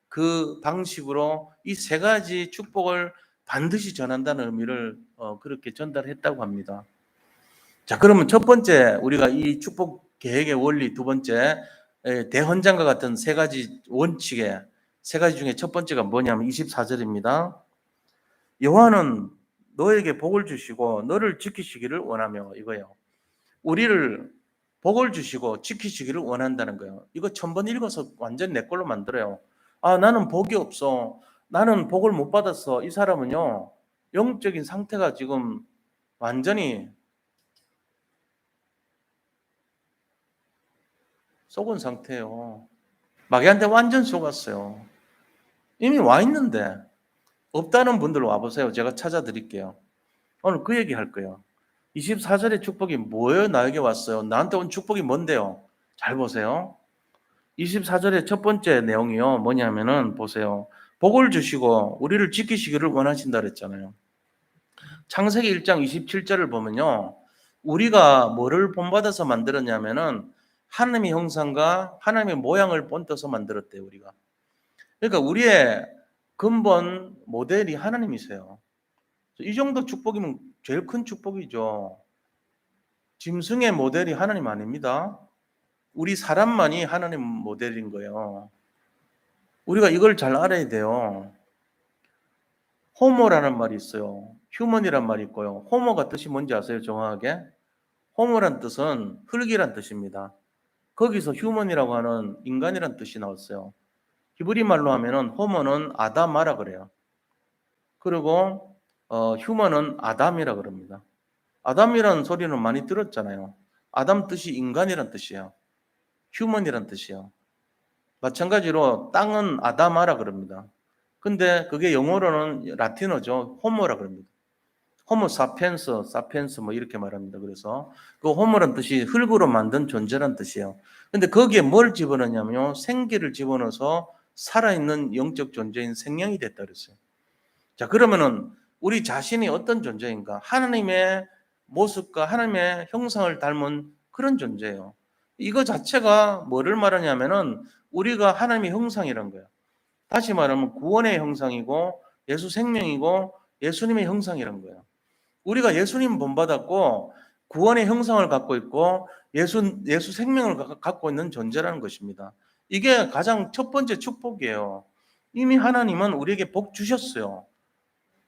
S1: 그 방식으로 이 세 가지 축복을 반드시 전한다는 의미를 그렇게 전달했다고 합니다. 자, 그러면 첫 번째 우리가 이 축복 계획의 원리, 두 번째 대헌장과 같은 세 가지 원칙의 세 가지 중에 첫 번째가 뭐냐면 24절입니다. 여호와는 너에게 복을 주시고 너를 지키시기를 원하며, 이거예요. 우리를 복을 주시고 지키시기를 원한다는 거예요. 이거 1000번 읽어서 완전 내 걸로 만들어요. 아, 나는 복이 없어. 나는 복을 못 받았어. 이 사람은요, 영적인 상태가 지금 완전히 속은 상태예요. 마귀한테 완전 속았어요. 이미 와 있는데, 없다는 분들 와보세요. 제가 찾아드릴게요. 오늘 그 얘기 할 거예요. 24절의 축복이 뭐예요? 나에게 왔어요. 나한테 온 축복이 뭔데요? 잘 보세요. 24절의 첫 번째 내용이요. 뭐냐면은 보세요. 복을 주시고 우리를 지키시기를 원하신다 그랬잖아요. 창세기 1장 27절을 보면요. 우리가 뭐를 본받아서 만들었냐면은 하나님의 형상과 하나님의 모양을 본떠서 만들었대요, 우리가. 그러니까 우리의 근본 모델이 하나님이세요. 이 정도 축복이면 제일 큰 축복이죠. 짐승의 모델이 하나님 아닙니다. 우리 사람만이 하나님 모델인 거예요. 우리가 이걸 잘 알아야 돼요. 호모라는 말이 있어요. 휴먼이란 말이 있고요. 호모가 뜻이 뭔지 아세요? 정확하게? 호모란 뜻은 흙이란 뜻입니다. 거기서 휴먼이라고 하는 인간이란 뜻이 나왔어요. 히브리 말로 하면은 호모는 아담아라 그래요. 그리고 휴먼은 아담이라 그럽니다. 아담이라는 소리는 많이 들었잖아요. 아담 뜻이 인간이란 뜻이에요. 휴먼이란 뜻이에요. 마찬가지로 땅은 아담아라 그럽니다. 근데 그게 영어로는 라틴어죠. 호모라 그럽니다. 호모 사피엔스 뭐 이렇게 말합니다. 그래서 그 호모란 뜻이 흙으로 만든 존재란 뜻이에요. 근데 거기에 뭘 집어넣냐면요, 생기를 집어넣어서 살아있는 영적 존재인 생명이 됐다 그랬어요. 자, 그러면은 우리 자신이 어떤 존재인가? 하나님의 모습과 하나님의 형상을 닮은 그런 존재예요. 이거 자체가 뭐를 말하냐면은 우리가 하나님의 형상이란 거예요. 다시 말하면 구원의 형상이고 예수 생명이고 예수님의 형상이란 거예요. 우리가 예수님 본받았고 구원의 형상을 갖고 있고 예수 생명을 갖고 있는 존재라는 것입니다. 이게 가장 첫 번째 축복이에요. 이미 하나님은 우리에게 복 주셨어요.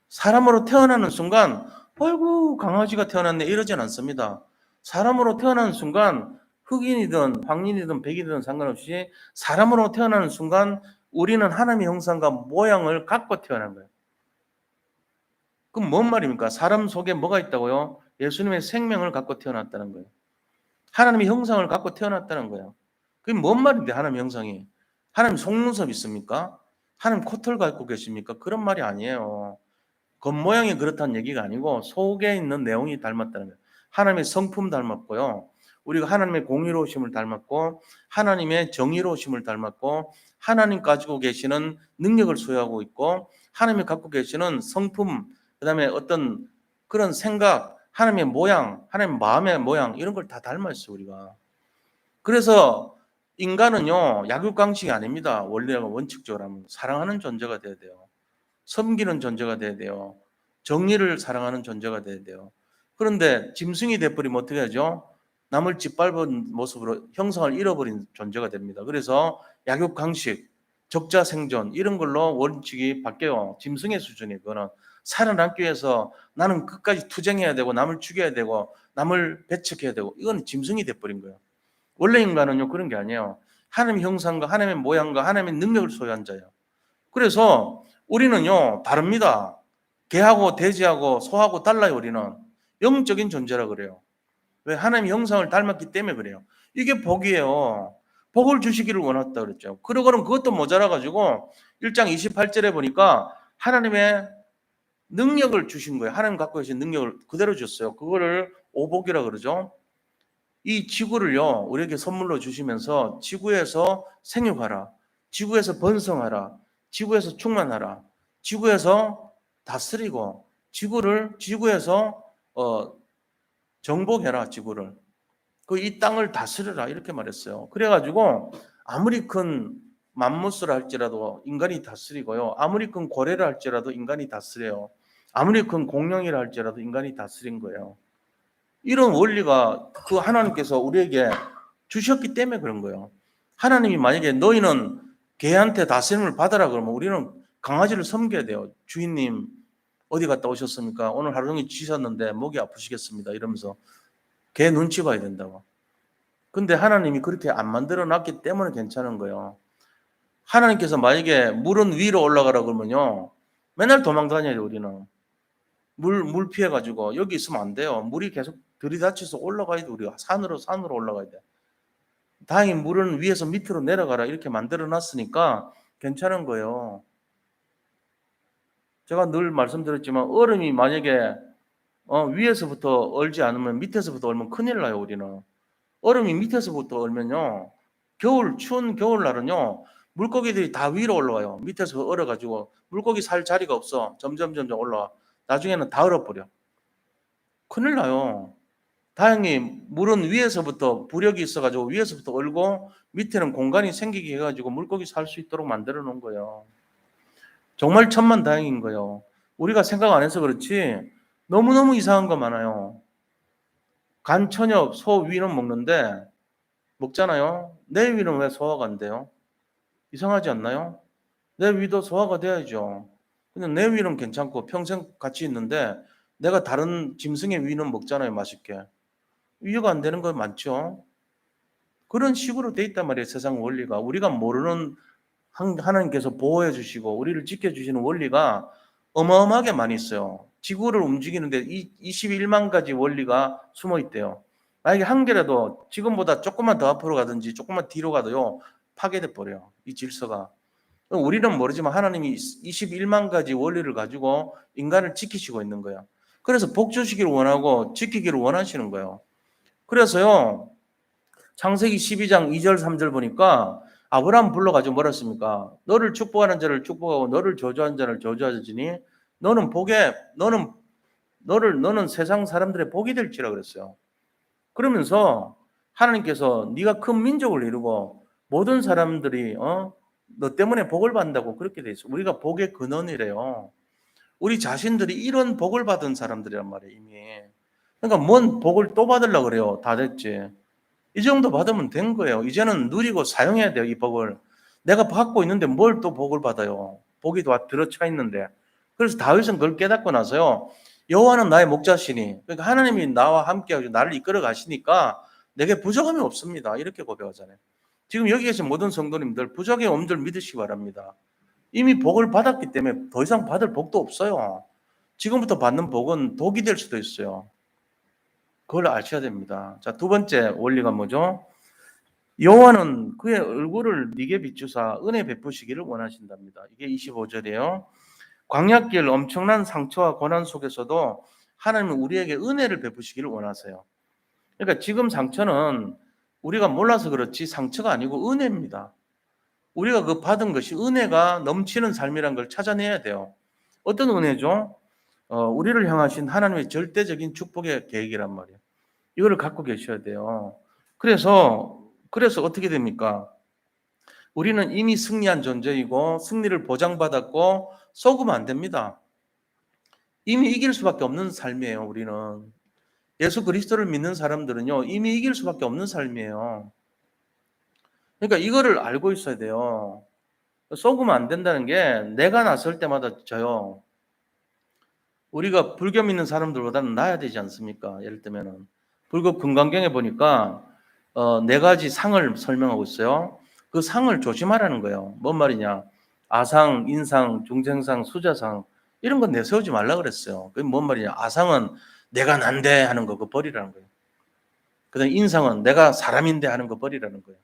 S1: 사람으로 태어나는 순간, 아이고 강아지가 태어났네 이러진 않습니다. 사람으로 태어나는 순간 흑인이든 황인이든 백인이든 상관없이 사람으로 태어나는 순간 우리는 하나님의 형상과 모양을 갖고 태어난 거예요. 그럼 뭔 말입니까? 사람 속에 뭐가 있다고요? 예수님의 생명을 갖고 태어났다는 거예요. 하나님의 형상을 갖고 태어났다는 거예요. 그게 뭔 말인데 하나님의 형상이? 하나님 속눈썹 있습니까? 하나님 코털 갖고 계십니까? 그런 말이 아니에요. 겉모양이 그렇다는 얘기가 아니고 속에 있는 내용이 닮았다는 거예요. 하나님의 성품 닮았고요. 우리가 하나님의 공의로우심을 닮았고 하나님의 정의로우심을 닮았고 하나님 가지고 계시는 능력을 소유하고 있고 하나님이 갖고 계시는 성품, 그다음에 어떤 그런 생각, 하나님의 모양, 하나님의 마음의 모양 이런 걸 다 닮았어요, 우리가. 그래서 인간은요, 약육강식이 아닙니다. 원리가 원칙적으로 하면 사랑하는 존재가 돼야 돼요. 섬기는 존재가 돼야 돼요. 정의를 사랑하는 존재가 돼야 돼요. 그런데 짐승이 돼버리면 어떻게 하죠? 남을 짓밟은 모습으로 형상을 잃어버린 존재가 됩니다. 그래서 약육강식, 적자생존 이런 걸로 원칙이 바뀌어요. 짐승의 수준이 그거는. 살아남기 위해서 나는 끝까지 투쟁해야 되고 남을 죽여야 되고 남을 배척해야 되고 이건 짐승이 돼버린 거예요. 원래 인간은요 그런 게 아니에요. 하나님의 형상과 하나님의 모양과 하나님의 능력을 소유한 자예요. 그래서 우리는요 다릅니다. 개하고 돼지하고 소하고 달라요. 우리는 영적인 존재라 그래요. 왜? 하나님의 형상을 닮았기 때문에 그래요. 이게 복이에요. 복을 주시기를 원했다 그랬죠. 그러고는 그것도 모자라 가지고 1장 28절에 보니까 하나님의 능력을 주신 거예요. 하나님 갖고 계신 능력을 그대로 줬어요. 그거를 오복이라 그러죠. 이 지구를요 우리에게 선물로 주시면서 지구에서 생육하라, 지구에서 번성하라, 지구에서 충만하라, 지구에서 다스리고 지구에서 정복해라. 지구를 그 이 땅을 다스려라 이렇게 말했어요. 그래가지고 아무리 큰 맘모스라 할지라도 인간이 다스리고요, 아무리 큰 고래라 할지라도 인간이 다스려요. 아무리 큰 공룡이라 할지라도 인간이 다스린 거예요. 이런 원리가 그 하나님께서 우리에게 주셨기 때문에 그런 거예요. 하나님이 만약에 너희는 개한테 다스림을 받아라 그러면 우리는 강아지를 섬겨야 돼요. 주인님 어디 갔다 오셨습니까? 오늘 하루 종일 쥐셨는데 목이 아프시겠습니다. 이러면서 개 눈치 봐야 된다고. 근데 하나님이 그렇게 안 만들어 놨기 때문에 괜찮은 거예요. 하나님께서 만약에 물은 위로 올라가라 그러면요 맨날 도망 다녀야 돼요. 우리는 물 피해가지고 여기 있으면 안 돼요. 물이 계속 들이닥쳐서 올라가야 돼. 우리가 산으로 올라가야 돼. 다행히 물은 위에서 밑으로 내려가라 이렇게 만들어 놨으니까 괜찮은 거예요. 제가 늘 말씀드렸지만 얼음이 만약에 위에서부터 얼지 않으면 밑에서부터 얼면 큰일 나요. 우리는 얼음이 밑에서부터 얼면요 추운 겨울날은요 물고기들이 다 위로 올라와요. 밑에서 얼어가지고 물고기 살 자리가 없어. 점점 올라와. 나중에는 다 얼어버려. 큰일 나요. 다행히 물은 위에서부터 부력이 있어가지고 위에서부터 얼고 밑에는 공간이 생기게 해가지고 물고기 살 수 있도록 만들어 놓은 거예요. 정말 천만다행인 거예요. 우리가 생각 안 해서 그렇지 너무너무 이상한 거 많아요. 간, 천엽, 소 위는 먹는데 먹잖아요. 내 위는 왜 소화가 안 돼요? 이상하지 않나요? 내 위도 소화가 돼야죠. 근데 내 위는 괜찮고 평생 같이 있는데 내가 다른 짐승의 위는 먹잖아요. 맛있게. 이해가 안 되는 거 많죠. 그런 식으로 돼 있단 말이에요. 세상 원리가. 우리가 모르는 하나님께서 보호해 주시고 우리를 지켜주시는 원리가 어마어마하게 많이 있어요. 지구를 움직이는데 21만 가지 원리가 숨어 있대요. 만약에 한 개라도 지금보다 조금만 더 앞으로 가든지 조금만 뒤로 가도요 파괴돼 버려요. 이 질서가. 우리는 모르지만 하나님이 21만 가지 원리를 가지고 인간을 지키시고 있는 거예요. 그래서 복 주시기를 원하고 지키기를 원하시는 거예요. 그래서요 창세기 12장 2절 3절 보니까 아브라함 불러가지고 뭐라 했습니까? 너를 축복하는 자를 축복하고 너를 저주하는 자를 저주하지니 너는 세상 사람들의 복이 될지라 그랬어요. 그러면서 하나님께서 네가 큰 민족을 이루고 모든 사람들이 너 때문에 복을 받는다고 그렇게 돼 있어. 우리가 복의 근원이래요. 우리 자신들이 이런 복을 받은 사람들이란 말이에요, 이미. 그러니까 뭔 복을 또 받으려고 그래요. 다 됐지. 이 정도 받으면 된 거예요. 이제는 누리고 사용해야 돼요, 이 복을. 내가 받고 있는데 뭘 또 복을 받아요. 복이 들어차 있는데. 그래서 다윗은 그걸 깨닫고 나서요. 여호와는 나의 목자시니. 그러니까 하나님이 나와 함께하고 나를 이끌어 가시니까 내게 부족함이 없습니다. 이렇게 고백하잖아요. 지금 여기 계신 모든 성도님들 부족의 엄들 믿으시기 바랍니다. 이미 복을 받았기 때문에 더 이상 받을 복도 없어요. 지금부터 받는 복은 독이 될 수도 있어요. 그걸 아셔야 됩니다. 자, 두 번째 원리가 뭐죠? 여호와는 그의 얼굴을 네게 비추사 은혜 베푸시기를 원하신답니다. 이게 25절이에요. 광야길 엄청난 상처와 고난 속에서도 하나님은 우리에게 은혜를 베푸시기를 원하세요. 그러니까 지금 상처는 우리가 몰라서 그렇지 상처가 아니고 은혜입니다. 우리가 그 받은 것이 은혜가 넘치는 삶이란 걸 찾아내야 돼요. 어떤 은혜죠? 우리를 향하신 하나님의 절대적인 축복의 계획이란 말이에요. 이거를 갖고 계셔야 돼요. 그래서 어떻게 됩니까? 우리는 이미 승리한 존재이고 승리를 보장받았고 속으면 안 됩니다. 이미 이길 수밖에 없는 삶이에요. 우리는 예수 그리스도를 믿는 사람들은요 이미 이길 수밖에 없는 삶이에요. 그러니까 이거를 알고 있어야 돼요. 속으면 안 된다는 게 내가 나설 때마다 져요. 우리가 불교 믿는 사람들보다는 나아야 되지 않습니까? 예를 들면은 불교 금강경에 보니까 네 가지 상을 설명하고 있어요. 그 상을 조심하라는 거예요. 뭔 말이냐? 아상, 인상, 중생상, 수자상 이런 건 내세우지 말라 그랬어요. 그게 뭔 말이냐? 아상은 내가 난데 하는 거 그거 버리라는 거예요. 그다음 인상은 내가 사람인데 하는 거 버리라는 거예요.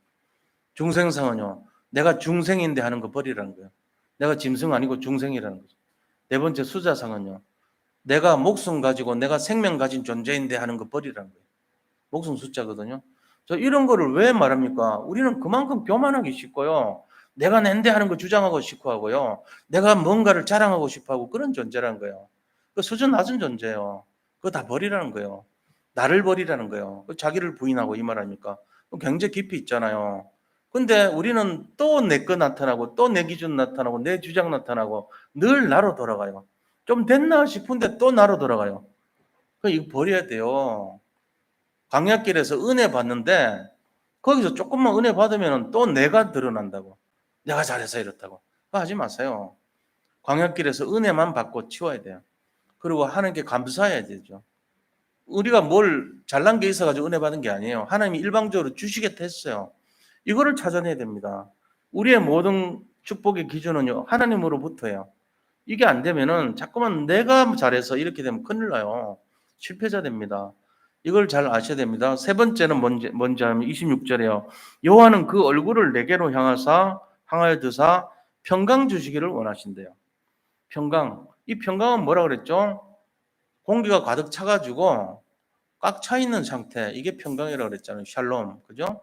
S1: 중생상은요. 내가 중생인데 하는 거 버리라는 거예요. 내가 짐승 아니고 중생이라는 거죠. 네 번째 수자상은요. 내가 목숨 가지고 내가 생명 가진 존재인데 하는 거 버리라는 거예요. 목숨 숫자거든요. 저 이런 거를 왜 말합니까? 우리는 그만큼 교만하기 쉽고요. 내가 낸데 하는 거 주장하고 싶어 하고요. 내가 뭔가를 자랑하고 싶어 하고 그런 존재라는 거예요. 그 수준 낮은 존재예요. 그거 다 버리라는 거예요. 나를 버리라는 거예요. 자기를 부인하고 이 말 아닙니까? 굉장히 깊이 있잖아요. 근데 우리는 또 내 거 나타나고 또 내 기준 나타나고 내 주장 나타나고 늘 나로 돌아가요. 좀 됐나 싶은데 또 나로 돌아가요. 이거 버려야 돼요. 광야길에서 은혜 받는데 거기서 조금만 은혜 받으면 또 내가 드러난다고. 내가 잘해서 이렇다고. 그거 하지 마세요. 광야길에서 은혜만 받고 치워야 돼요. 그리고 하나님께 감사해야 되죠. 우리가 뭘 잘난 게 있어가지고 은혜 받은 게 아니에요. 하나님이 일방적으로 주시겠다 했어요. 이거를 찾아내야 됩니다. 우리의 모든 축복의 기준은요, 하나님으로부터예요. 이게 안 되면은 자꾸만 내가 잘해서 이렇게 되면 큰일 나요. 실패자 됩니다. 이걸 잘 아셔야 됩니다. 세 번째는 뭔지 하면 26절에요. 여호와는 그 얼굴을 내게로 향하여 드사 평강 주시기를 원하신대요. 평강. 이 평강은 뭐라 그랬죠? 공기가 가득 차가지고 꽉 차 있는 상태. 이게 평강이라고 그랬잖아요. 샬롬. 그죠?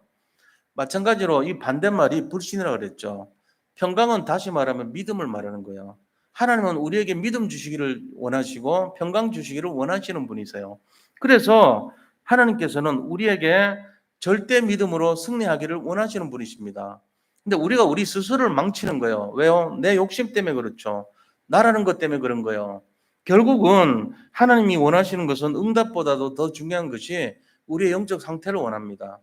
S1: 마찬가지로 이 반대말이 불신이라고 그랬죠. 평강은 다시 말하면 믿음을 말하는 거예요. 하나님은 우리에게 믿음 주시기를 원하시고 평강 주시기를 원하시는 분이세요. 그래서 하나님께서는 우리에게 절대 믿음으로 승리하기를 원하시는 분이십니다. 근데 우리가 우리 스스로를 망치는 거예요. 왜요? 내 욕심 때문에 그렇죠. 나라는 것 때문에 그런 거예요. 결국은 하나님이 원하시는 것은 응답보다도 더 중요한 것이 우리의 영적 상태를 원합니다.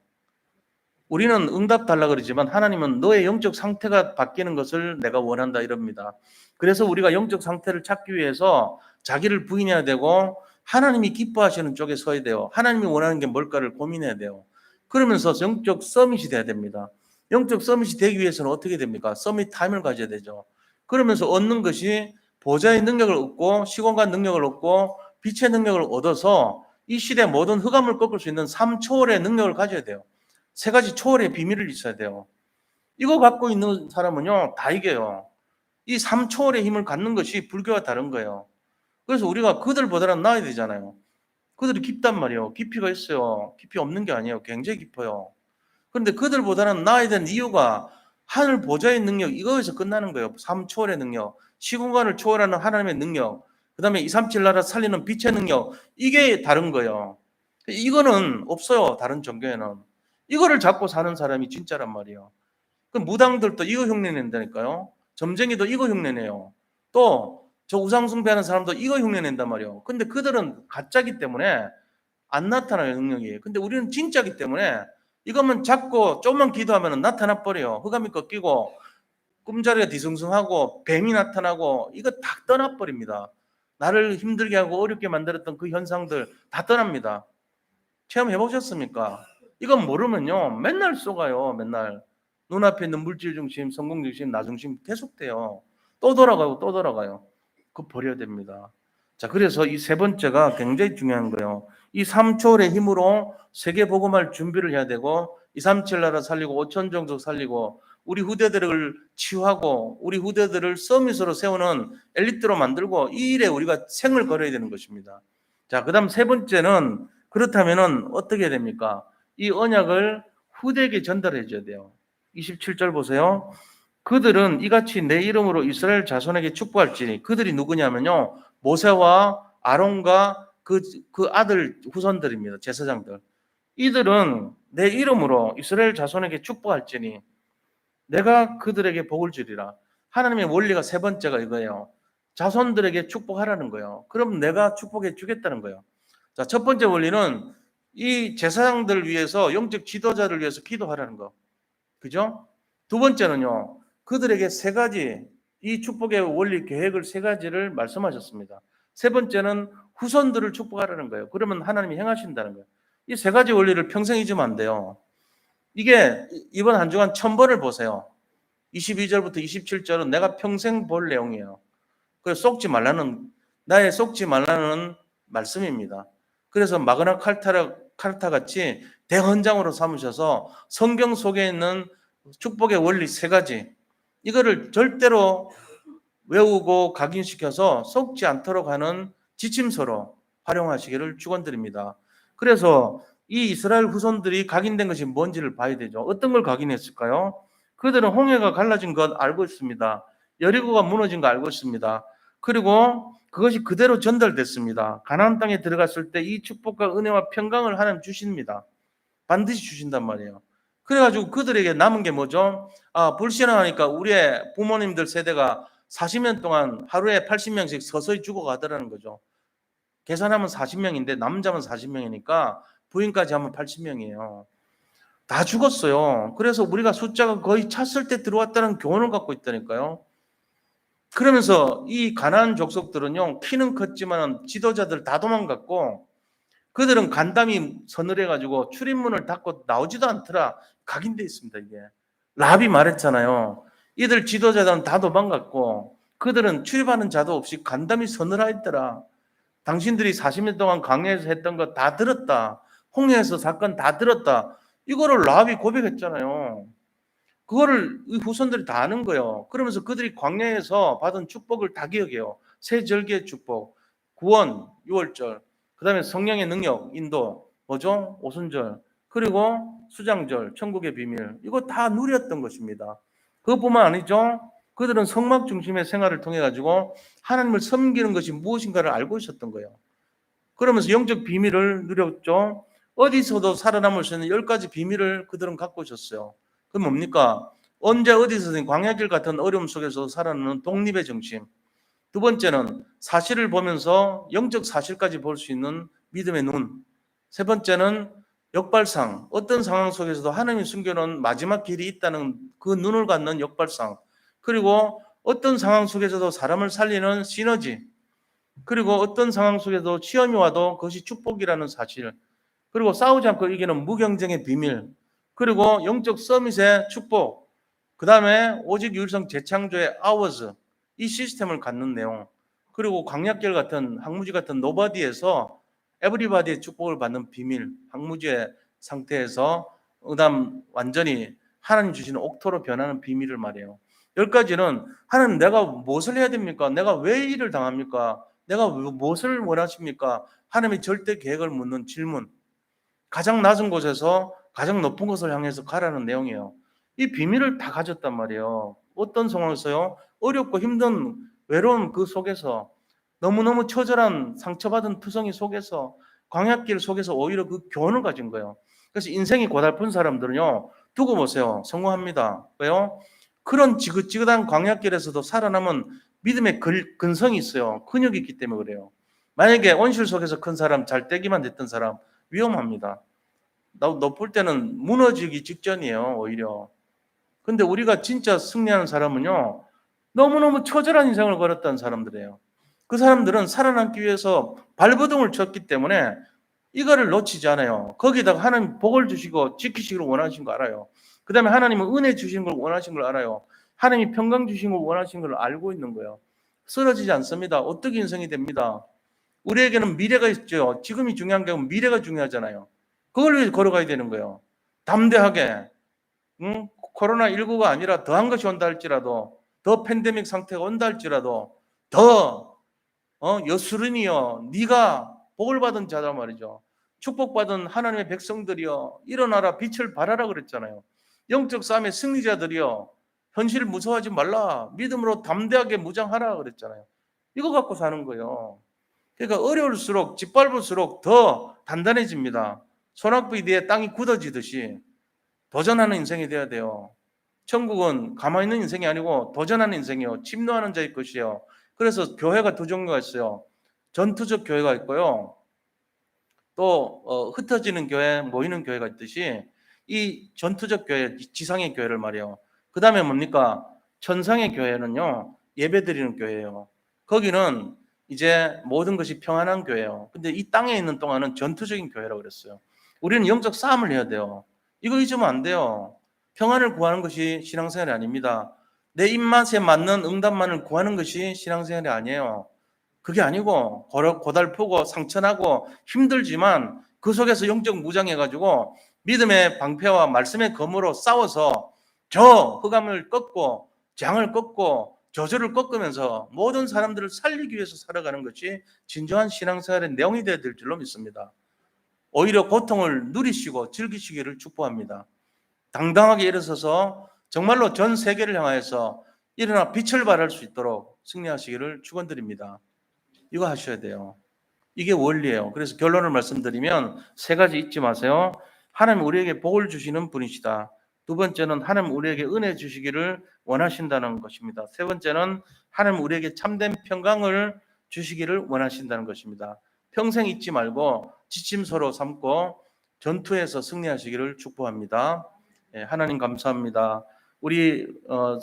S1: 우리는 응답 달라 그러지만 하나님은 너의 영적 상태가 바뀌는 것을 내가 원한다 이럽니다. 그래서 우리가 영적 상태를 찾기 위해서 자기를 부인해야 되고 하나님이 기뻐하시는 쪽에 서야 돼요. 하나님이 원하는 게 뭘까를 고민해야 돼요. 그러면서 영적 서밋이 돼야 됩니다. 영적 서밋이 되기 위해서는 어떻게 됩니까? 서밋 타임을 가져야 되죠. 그러면서 얻는 것이 보좌의 능력을 얻고 시공간 능력을 얻고 빛의 능력을 얻어서 이 시대 모든 흑암을 꺾을 수 있는 3초월의 능력을 가져야 돼요. 세 가지 초월의 비밀을 있어야 돼요. 이거 갖고 있는 사람은요, 다 이겨요. 이 3초월의 힘을 갖는 것이 불교와 다른 거예요. 그래서 우리가 그들보다는 나아야 되잖아요. 그들이 깊단 말이에요. 깊이가 있어요. 깊이 없는 게 아니에요. 굉장히 깊어요. 그런데 그들보다는 나아야 되는 이유가 하늘 보좌의 능력, 이거에서 끝나는 거예요. 3초월의 능력, 시공간을 초월하는 하나님의 능력, 그 다음에 237 나라 살리는 빛의 능력, 이게 다른 거예요. 이거는 없어요. 다른 종교에는. 이거를 잡고 사는 사람이 진짜란 말이에요. 그 무당들도 이거 흉내낸다니까요. 점쟁이도 이거 흉내내요. 또 저 우상 숭배하는 사람도 이거 흉내낸단 말이에요. 근데 그들은 가짜기 때문에 안 나타나요, 능력이. 근데 우리는 진짜기 때문에 이것만 잡고 조금만 기도하면 나타나 버려요. 흑암이 꺾이고 꿈자리가 뒤숭숭하고 뱀이 나타나고 이거 다 떠나버립니다. 나를 힘들게 하고 어렵게 만들었던 그 현상들 다 떠납니다. 체험해 보셨습니까? 이건 모르면요 맨날 속아요. 맨날 눈앞에 있는 물질 중심, 성공 중심, 나 중심 계속돼요. 또 돌아가고 또 돌아가요. 그거 버려야 됩니다. 자, 그래서 이 세 번째가 굉장히 중요한 거예요. 이 3초월의 힘으로 세계 복음할 준비를 해야 되고 237 나라 살리고 5천 종족 살리고 우리 후대들을 치유하고 우리 후대들을 서밋으로 세우는 엘리트로 만들고 이 일에 우리가 생을 걸어야 되는 것입니다. 자, 그다음 세 번째는 그렇다면은 어떻게 해야 됩니까? 이 언약을 후대에게 전달해 줘야 돼요. 27절 보세요. 그들은 이같이 내 이름으로 이스라엘 자손에게 축복할지니 그들이 누구냐면요. 모세와 아론과 그 아들 후손들입니다. 제사장들. 이들은 내 이름으로 이스라엘 자손에게 축복할지니 내가 그들에게 복을 주리라. 하나님의 원리가 세 번째가 이거예요. 자손들에게 축복하라는 거예요. 그럼 내가 축복해 주겠다는 거예요. 자, 첫 번째 원리는 이 제사장들을 위해서 영적 지도자를 위해서 기도하라는 거. 그죠? 두 번째는요. 그들에게 세 가지 이 축복의 원리 계획을 세 가지를 말씀하셨습니다. 세 번째는 후손들을 축복하라는 거예요. 그러면 하나님이 행하신다는 거예요. 이 세 가지 원리를 평생 잊으면 안 돼요. 이게 이번 한 주간 1000번을 보세요. 22절부터 27절은 내가 평생 볼 내용이에요. 그래서 나의 속지 말라는 말씀입니다. 그래서 마그나 카르타 같이 대헌장으로 삼으셔서 성경 속에 있는 축복의 원리 세 가지 이거를 절대로 외우고 각인시켜서 속지 않도록 하는 지침서로 활용하시기를 축원드립니다. 그래서 이 이스라엘 후손들이 각인된 것이 뭔지를 봐야 되죠. 어떤 걸 각인했을까요? 그들은 홍해가 갈라진 것 알고 있습니다. 여리고가 무너진 거 알고 있습니다. 그리고 그것이 그대로 전달됐습니다. 가나안 땅에 들어갔을 때 이 축복과 은혜와 평강을 하나님 주십니다. 반드시 주신단 말이에요. 그래가지고 그들에게 남은 게 뭐죠? 불신앙하니까 우리의 부모님들 세대가 40년 동안 하루에 80명씩 서서히 죽어가더라는 거죠. 계산하면 40명인데 남자만 40명이니까 부인까지 하면 80명이에요. 다 죽었어요. 그래서 우리가 숫자가 거의 찼을 때 들어왔다는 교훈을 갖고 있다니까요. 그러면서 이 가나안 족속들은요, 키는 컸지만 지도자들 다 도망갔고 그들은 간담이 서늘해가지고 출입문을 닫고 나오지도 않더라. 각인돼 있습니다, 이게. 라합이 말했잖아요. 이들 지도자들은 다 도망갔고 그들은 출입하는 자도 없이 간담이 서늘하였더라. 당신들이 40년 동안 강야에서 했던 거 다 들었다. 홍해에서 사건 다 들었다. 이거를 라합이 고백했잖아요. 그거를 이 후손들이 다 아는 거예요. 그러면서 그들이 광야에서 받은 축복을 다 기억해요. 새 절기의 축복, 구원, 6월절, 그 다음에 성령의 능력, 인도, 뭐죠? 오순절, 그리고 수장절, 천국의 비밀, 이거 다 누렸던 것입니다. 그것뿐만 아니죠. 그들은 성막 중심의 생활을 통해 가지고 하나님을 섬기는 것이 무엇인가를 알고 있었던 거예요. 그러면서 영적 비밀을 누렸죠. 어디서도 살아남을 수 있는 10가지 비밀을 그들은 갖고 있었어요. 그게 뭡니까? 언제 어디서든 광야길 같은 어려움 속에서 살아남는 독립의 정신. 두 번째는 사실을 보면서 영적 사실까지 볼 수 있는 믿음의 눈. 세 번째는 역발상. 어떤 상황 속에서도 하나님이 숨겨놓은 마지막 길이 있다는 그 눈을 갖는 역발상. 그리고 어떤 상황 속에서도 사람을 살리는 시너지. 그리고 어떤 상황 속에도 시험이 와도 그것이 축복이라는 사실. 그리고 싸우지 않고 이기는 무경쟁의 비밀. 그리고 영적 서밋의 축복. 그 다음에 오직 유일성 재창조의 아워즈. 이 시스템을 갖는 내용. 그리고 광약길 같은 항무지 같은 노바디에서 에브리바디의 축복을 받는 비밀. 항무지의 상태에서 그다음 완전히 하나님 주시는 옥토로 변하는 비밀을 말해요. 10가지는 하나님 내가 무엇을 해야 됩니까? 내가 왜 일을 당합니까? 내가 무엇을 원하십니까? 하나님의 절대 계획을 묻는 질문. 가장 낮은 곳에서 가장 높은 곳을 향해서 가라는 내용이에요. 이 비밀을 다 가졌단 말이에요. 어떤 상황에서요? 어렵고 힘든 외로움 그 속에서 너무너무 처절한 상처받은 투성이 속에서 광약길 속에서 오히려 그 교훈을 가진 거예요. 그래서 인생이 고달픈 사람들은요. 두고 보세요. 성공합니다. 왜요? 그런 지긋지긋한 광약길에서도 살아남은 믿음의 근성이 있어요. 근육이 있기 때문에 그래요. 만약에 온실 속에서 큰 사람, 잘 떼기만 됐던 사람 위험합니다. 볼 때는 무너지기 직전이에요. 오히려. 근데 우리가 진짜 승리하는 사람은요. 너무너무 처절한 인생을 걸었던 사람들이에요. 그 사람들은 살아남기 위해서 발버둥을 쳤기 때문에 이거를 놓치지 않아요. 거기다가 하나님 복을 주시고 지키시기를 원하신 거 알아요. 그 다음에 하나님은 은혜 주시는 걸 원하신 걸 알아요. 하나님이 평강 주시는 걸 원하신 걸 알고 있는 거예요. 쓰러지지 않습니다. 어떻게 인생이 됩니다. 우리에게는 미래가 있죠. 지금이 중요한 게 아니고 미래가 중요하잖아요. 그걸 위해 걸어가야 되는 거예요. 담대하게. 코로나19가 아니라 더한 것이 온다 할지라도, 더 팬데믹 상태가 온다 할지라도, 더 여수른이여 네가 복을 받은 자다 말이죠. 축복받은 하나님의 백성들이여 일어나라 빛을 발하라 그랬잖아요. 영적 싸움의 승리자들이여 현실을 무서워하지 말라 믿음으로 담대하게 무장하라 그랬잖아요. 이거 갖고 사는 거예요. 그러니까 어려울수록 짓밟을수록 더 단단해집니다. 소낙비 뒤에 땅이 굳어지듯이 도전하는 인생이 돼야 돼요. 천국은 가만히 있는 인생이 아니고 도전하는 인생이요. 침노하는 자의 것이에요. 그래서 교회가 두 종류가 있어요. 전투적 교회가 있고요. 또 흩어지는 교회, 모이는 교회가 있듯이 이 전투적 교회, 지상의 교회를 말이에요. 그 다음에 뭡니까? 천상의 교회는요. 예배드리는 교회예요. 거기는 이제 모든 것이 평안한 교회예요. 근데 이 땅에 있는 동안은 전투적인 교회라고 그랬어요. 우리는 영적 싸움을 해야 돼요. 이거 잊으면 안 돼요. 평안을 구하는 것이 신앙생활이 아닙니다. 내 입맛에 맞는 응답만을 구하는 것이 신앙생활이 아니에요. 그게 아니고 고달프고 상처나고 힘들지만 그 속에서 영적 무장해가지고 믿음의 방패와 말씀의 검으로 싸워서 저 흑암을 꺾고 장을 꺾고 저주를 꺾으면서 모든 사람들을 살리기 위해서 살아가는 것이 진정한 신앙생활의 내용이 되어야 될 줄로 믿습니다. 오히려 고통을 누리시고 즐기시기를 축복합니다. 당당하게 일어서서 정말로 전 세계를 향하여서 일어나 빛을 발할 수 있도록 승리하시기를 축원드립니다. 이거 하셔야 돼요. 이게 원리예요. 그래서 결론을 말씀드리면 세 가지 잊지 마세요. 하나님 우리에게 복을 주시는 분이시다. 두 번째는 하나님 우리에게 은혜 주시기를 원하신다는 것입니다. 세 번째는 하나님 우리에게 참된 평강을 주시기를 원하신다는 것입니다. 평생 잊지 말고 지침서로 삼고 전투에서 승리하시기를 축복합니다. 하나님 감사합니다. 우리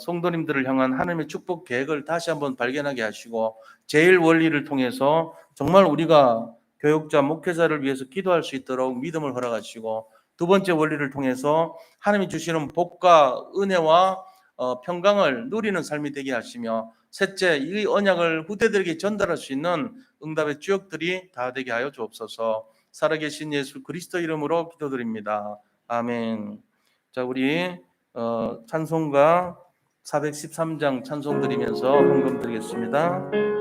S1: 성도님들을 향한 하나님의 축복 계획을 다시 한번 발견하게 하시고 제일 원리를 통해서 정말 우리가 교육자, 목회자를 위해서 기도할 수 있도록 믿음을 허락하시고 두 번째 원리를 통해서 하나님이 주시는 복과 은혜와 평강을 누리는 삶이 되게 하시며 셋째, 이 언약을 후대들에게 전달할 수 있는 응답의 주역들이 다 되게 하여 주옵소서. 살아계신 예수 그리스도 이름으로 기도드립니다. 아멘. 자, 우리 찬송가 413장 찬송 드리면서 헌금 드리겠습니다.